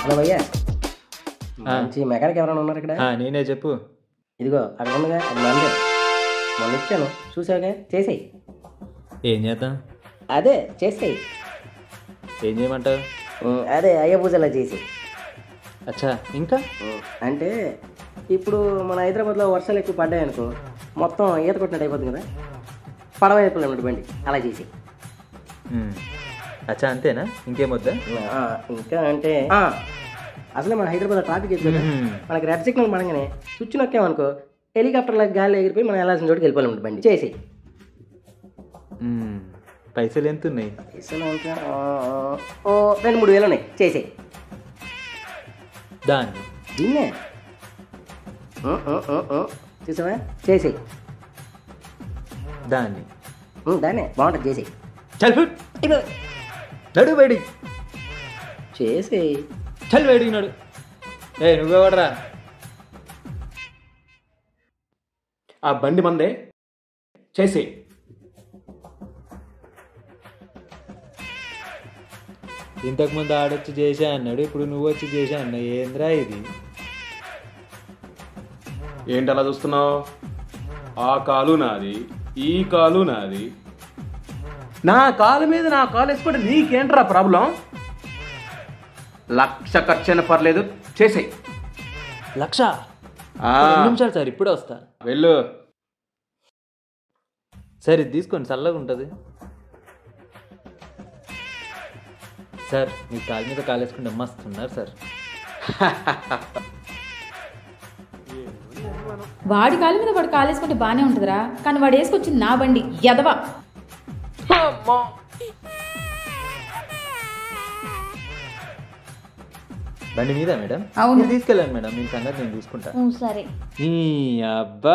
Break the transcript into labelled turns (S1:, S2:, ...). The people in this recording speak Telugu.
S1: హలో భయ్యా, మంచి మెకానిక్ ఎవరైనా ఉన్నారు ఇక్కడ?
S2: నేనే, చెప్పు.
S1: ఇదిగో అక్కడ ఉండగా అది మందే, మొన్న ఇచ్చాను చూసావుగా, చేసేయి.
S2: ఏం చేద్దాం?
S1: అదే చేసేయి.
S2: ఏం చేయమంటావు?
S1: అదే అయ్య పూజలా చేసి.
S2: అచ్చా, ఇంకా
S1: అంటే ఇప్పుడు మన హైదరాబాద్లో వర్షాలు ఎక్కువ పడ్డాయి అనుకో, మొత్తం ఈత కొట్టినట్టు అయిపోతుంది కదా, పడవ వైపులో ఉన్నట్టు బండి అలా చేసి.
S2: అచ్చా, అంతేనా? ఇంకేమొద్దా?
S1: ఇంకా అంటే అసలే మన హైదరాబాద్ ట్రాఫిక్ ఎక్కువ, మనకి రెడ్ సిగ్నల్ పడగానే స్విచ్ నొక్కామనుకో హెలికాప్టర్లో గాలి ఎగిరిపోయి మనం వెళ్ళాల్సిన చోటుకి వెళ్ళిపోవాలి బండి చేసి.
S2: పైసలు ఎంత ఉన్నాయి?
S1: పైసలు ఇంకా 2-3 వేలు ఉన్నాయి, చేసేయి.
S2: దాన్ని
S1: దీన్నే చూసావా, చేసేయి.
S2: దాన్ని
S1: దాన్నే బాగుంటుంది, చేసేయి.
S2: చల్ నడు బయటికి,
S1: చేసేయి.
S2: చల్ బయటికి నడు. నువ్వెవడరా?
S3: ఆ బండి మందే, చేసేయి.
S2: ఇంతకుముందు ఆడొచ్చి చేసా అన్నాడు, ఇప్పుడు నువ్వు వచ్చి చేసా అన్నా. ఏంద్రా ఇది?
S3: ఏంటి అలా చూస్తున్నావు? ఆ కాలు నాది, ఈ కాలు నాది. నా కాలు మీద నా కాలు వేసుకుంటే నీకేంట్రా ప్రాబ్లం? 1,00,000 ఖర్చైనా పర్లేదు, చేసేయి.
S2: 1,00,000? 2 నిమిషాలు సార్, ఇప్పుడే వస్తా.
S3: వెళ్ళు.
S2: సార్ ఇది తీసుకోండి, చల్లగా ఉంటుంది. సార్ మీ కాలు మీద కాలేసుకుంటే మస్తున్నారు సార్.
S4: వాడి కాలు మీద వాడు కాలేసుకుంటే బాగానే ఉంటుందిరా, కానీ వాడు వేసుకొచ్చింది నా బండి, ఎదవా.
S2: బండి మీద మేడం?
S4: అవును,
S2: తీసుకెళ్ళండి మేడం, మీ సంగతి నేను చూసుకుంటా.
S4: సరే.
S2: ఈ అబ్బా